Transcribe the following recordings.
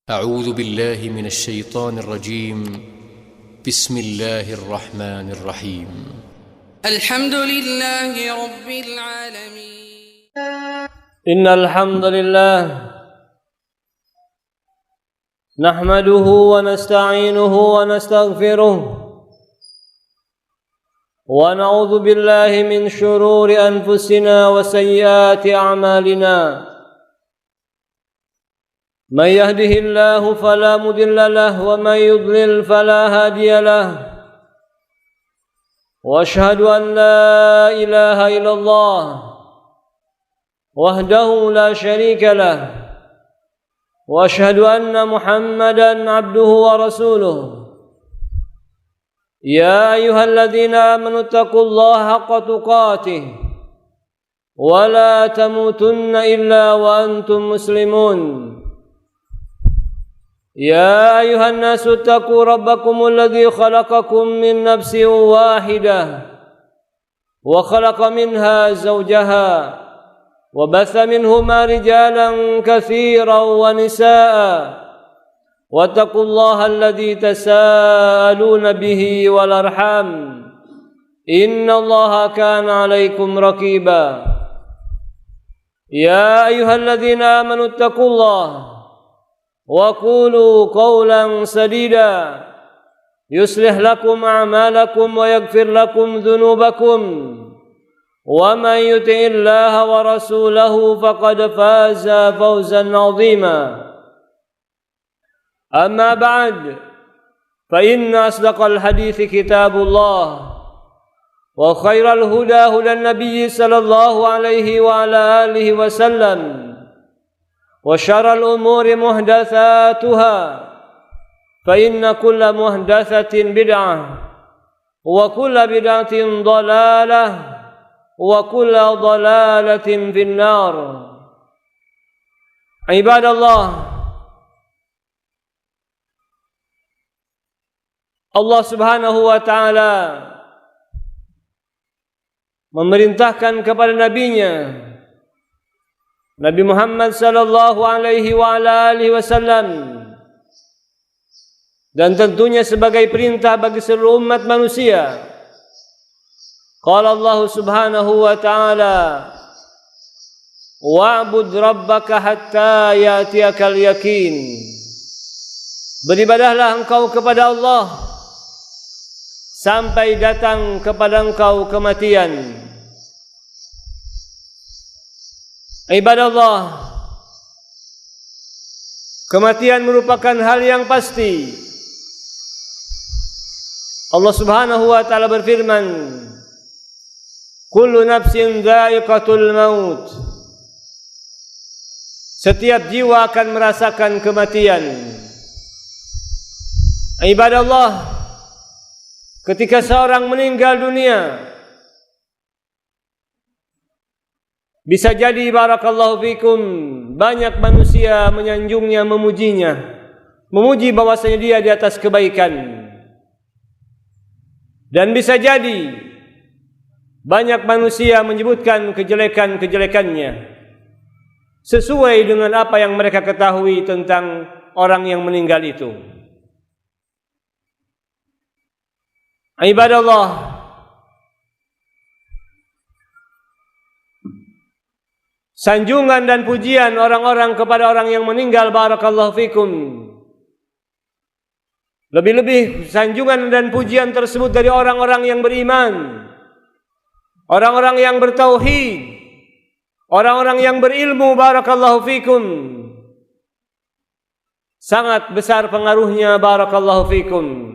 أعوذ بالله من الشيطان الرجيم. بسم الله الرحمن الرحيم. الحمد لله رب العالمين. إن الحمد لله نحمده ونستعينه ونستغفره ونعوذ بالله من شرور أنفسنا وسيئات أعمالنا. من يهده الله فلا مضل له ومن يضلل فلا هادي له. وأشهد أن لا إله إلا الله وحده لا شريك له. وأشهد أن محمدا عبده ورسوله. يا أيها الذين آمنوا اتقوا الله حق تقاته ولا تموتن إلا وأنتم مسلمون. يا أيها الناس اتقوا ربكم الذي خلقكم من نفس واحدة وخلق منها زوجها وبث منهما رجالا كثيرا ونساء. واتقوا الله الذي تساءلون به والأرحام إن الله كان عليكم رقيبا. يا أيها الذين آمنوا اتقوا الله وقولوا قولا سديدا يصلح لكم أعمالكم ويغفر لكم ذنوبكم. ومن يطع الله ورسوله فقد فاز فوزا عظيما. أما بعد فإن أصدق الحديث كتاب الله وخير الهدى هدى النبي صلى الله عليه وعلى آله وسلم. وشر الأمور محدثاتها فإن كل محدثة بدعة وكل بدعة ضلالة وكل ضلالة في النار. عباد الله، Allah Subhanahu wa ta'ala memerintahkan kepada nabinya Nabi Muhammad sallallahu alaihi wa ala alihi wasallam, dan tentunya sebagai perintah bagi seluruh umat manusia. Qala Allah Subhanahu wa ta'ala, wa'bud rabbaka hatta ya'tiyakal yakin. Beribadahlah engkau kepada Allah sampai datang kepada engkau kematian. Ibadallah, kematian merupakan hal yang pasti. Allah Subhanahu wa ta'ala berfirman, kullu nafsin dha'iqatul maut. Setiap jiwa akan merasakan kematian. Ibadallah, ketika seorang meninggal dunia, bisa jadi barakallahu fikum banyak manusia menyanjungnya, memujinya, memuji bahwasanya dia di atas kebaikan. Dan bisa jadi banyak manusia menyebutkan kejelekan-kejelekannya sesuai dengan apa yang mereka ketahui tentang orang yang meninggal itu. Ibadallah, sanjungan dan pujian orang-orang kepada orang yang meninggal, barakallahu fikum, lebih-lebih sanjungan dan pujian tersebut dari orang-orang yang beriman, orang-orang yang bertauhid, orang-orang yang berilmu, barakallahu fikum, sangat besar pengaruhnya, barakallahu fikum.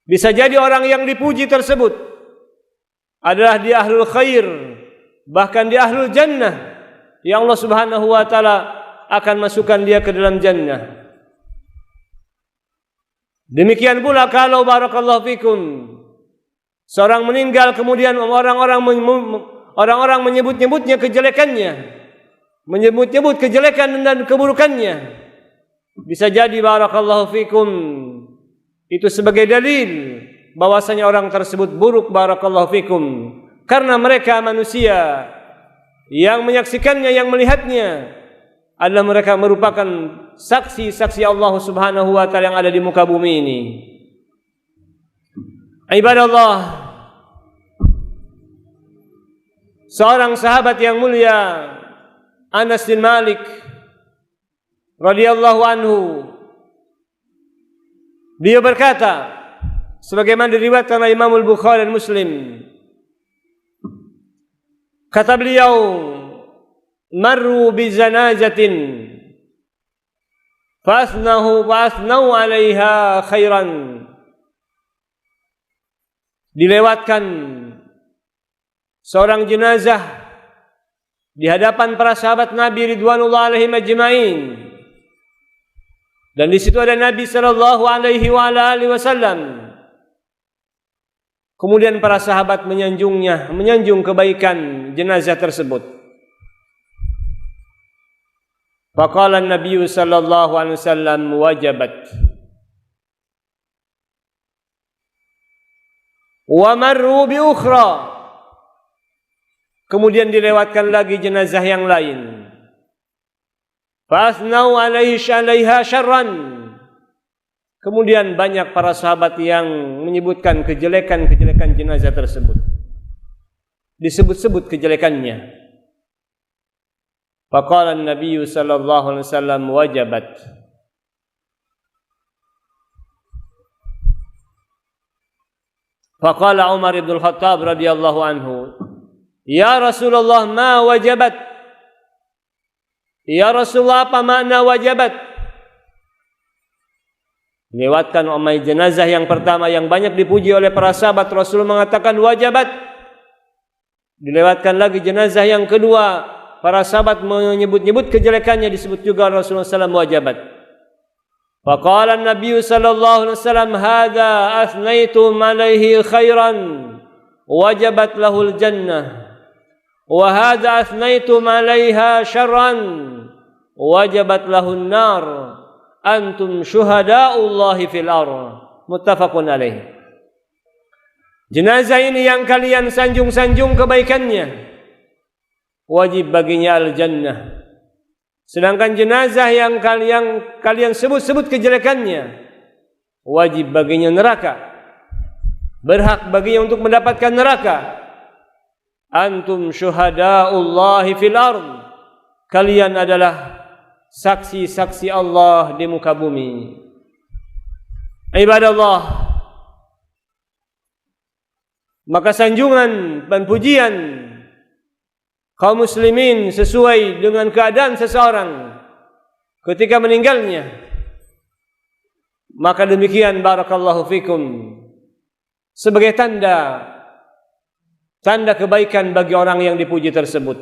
Bisa jadi orang yang dipuji tersebut adalah di ahlul khair, bahkan di ahlul jannah, yang Allah Subhanahu wa ta'ala akan masukkan dia ke dalam jannah. Demikian pula kalau barakallahu fikum seorang meninggal kemudian orang-orang menyebut-nyebutnya kejelekannya, menyebut-nyebut kejelekan dan keburukannya, bisa jadi barakallahu fikum itu sebagai dalil bahwasanya orang tersebut buruk, barakallahu fikum, karena mereka manusia yang menyaksikannya, yang melihatnya adalah mereka merupakan saksi-saksi Allah Subhanahu wa taala yang ada di muka bumi ini. Ibadallah, seorang sahabat yang mulia, Anas bin Malik radhiyallahu anhu, beliau berkata, sebagaimana diriwayatkan oleh Imam Al-Bukhari dan Muslim, kata beliau, marru bi janazatin fasnahu fasnau 'alaiha khairan. Dilewatkan seorang jenazah di hadapan para sahabat Nabi ridwanullah alaihim ajmain, dan di situ ada Nabi sallallahu alaihi wasallam. Kemudian para sahabat menyanjung kebaikan jenazah tersebut. Faqala an-nabiy sallallahu alaihi wasallam wajabat. Wa marru bi ukhra. Kemudian dilewatkan lagi jenazah yang lain. Fasnau 'alaiha syarran. Kemudian banyak para sahabat yang menyebutkan kejelekan-kejelekan jenazah tersebut. Disebut-sebut kejelekannya. Faqala an-nabiy sallallahu alaihi wasallam wajabat. Faqala Umar bin Khattab radhiyallahu anhu, ya Rasulullah, ma wajabat? Ya Rasulullah, apa makna wajabat? Lewatkan omai jenazah yang pertama yang banyak dipuji oleh para sahabat, Rasul mengatakan wajabat. Dilewatkan lagi jenazah yang kedua, para sahabat menyebut-nyebut kejelekannya, disebut juga Rasulullah SAW wajabat. Faqala an-nabiy sallallahu alaihi wasallam, hadza athnaytum alaihi khairan wajabat lahul jannah, wa hadza athnaytum alaiha syarran wajabat lahun nar, antum syuhada'ullahi fil ardh. Muttafaqun alaih. Jenazah ini yang kalian sanjung-sanjung kebaikannya, wajib baginya al-jannah. Sedangkan jenazah yang kalian sebut-sebut kejelekannya, wajib baginya neraka, berhak baginya untuk mendapatkan neraka. Antum syuhada'ullahi fil ardh. Kalian adalah saksi-saksi Allah di muka bumi. Ibadallah, maka sanjungan dan pujian kaum muslimin sesuai dengan keadaan seseorang ketika meninggalnya, maka demikian barakallahu fikum sebagai tanda kebaikan bagi orang yang dipuji tersebut.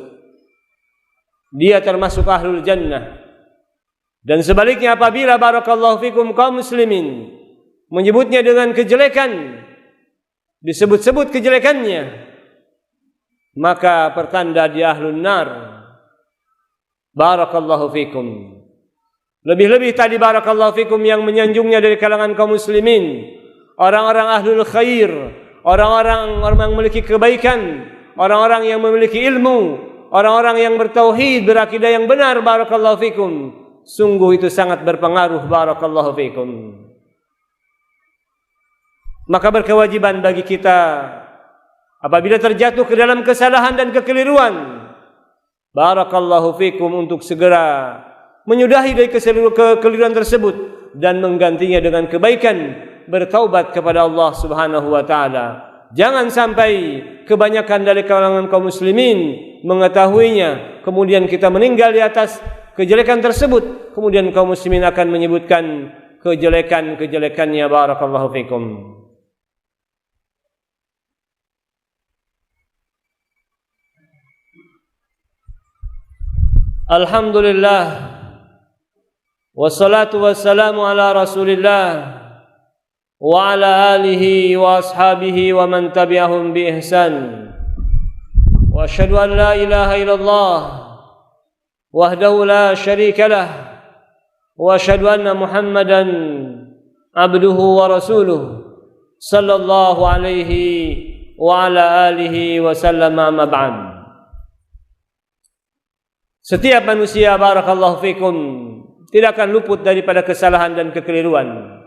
Dia termasuk ahlul jannah. Dan sebaliknya, apabila barakallahu fikum kaum muslimin menyebutnya dengan kejelekan, disebut-sebut kejelekannya, maka pertanda dia ahlun nar. Barakallahu fikum. Lebih-lebih tadi barakallahu fikum yang menyanjungnya dari kalangan kaum muslimin, orang-orang ahlul khair, orang-orang yang memiliki kebaikan, orang-orang yang memiliki ilmu, orang-orang yang bertauhid, berakidah yang benar. Barakallahu fikum. Sungguh itu sangat berpengaruh. Barakallahu fikum. Maka berkewajiban bagi kita apabila terjatuh ke dalam kesalahan dan kekeliruan, barakallahu fikum, untuk segera menyudahi dari kekeliruan tersebut dan menggantinya dengan kebaikan, bertaubat kepada Allah Subhanahu wa taala. Jangan sampai kebanyakan dari kalangan kaum muslimin mengetahuinya, kemudian kita meninggal di atas kejelekan tersebut, kemudian kaum muslimin akan menyebutkan kejelekan-kejelekannya. Barakallahu fikum. Alhamdulillah, wassalatu wassalamu ala Rasulillah wa ala alihi wa ashabihi wa man tabi'ahum bi ihsan. Wa asyhadu an la ilaha illallah wahdahu la syarika lah, wa asyhadu anna Muhammadan abduhu wa rasuluh sallallahu alaihi wa ala alihi wa sallam. Amma ba'd. Setiap manusia barakallahu fikum tidak akan luput daripada kesalahan dan kekeliruan.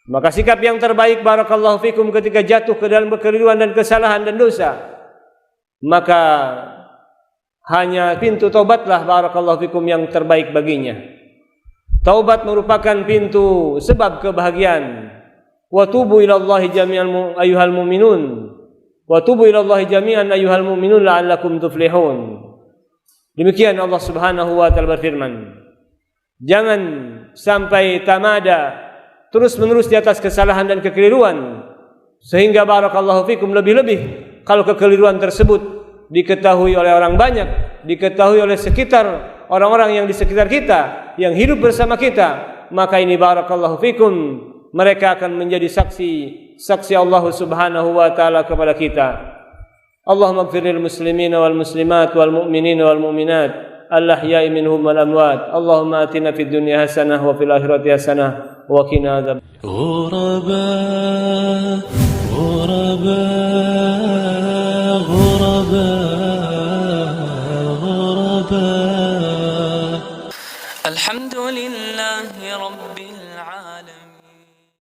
Maka sikap yang terbaik barakallahu fikum ketika jatuh ke dalam kekeliruan dan kesalahan dan dosa, maka hanya pintu taubatlah barakallahu fikum yang terbaik baginya. Taubat merupakan pintu sebab kebahagiaan. Wa tubu ilallahi jami'an ayyuhal mu'minun. Wa tubu ilallahi jami'an ayyuhal mu'minun la'allakum tuflihun. Demikian Allah Subhanahu wa taala berfirman. Jangan sampai tamada terus-menerus di atas kesalahan dan kekeliruan, sehingga barakallahu fikum lebih-lebih kalau kekeliruan tersebut diketahui oleh orang banyak, diketahui oleh sekitar orang-orang yang di sekitar kita, yang hidup bersama kita, maka ini barakallahu fikum mereka akan menjadi saksi Allah Subhanahu wa taala kepada kita. Allahumma ighfir lil muslimina wal muslimat wal mu'minina wal mu'minat al-ahya'i minhum wal amwat. Allahumma atina fid dunya hasanah wa fil akhirati hasanah wa qina adzab. الحمد لله رب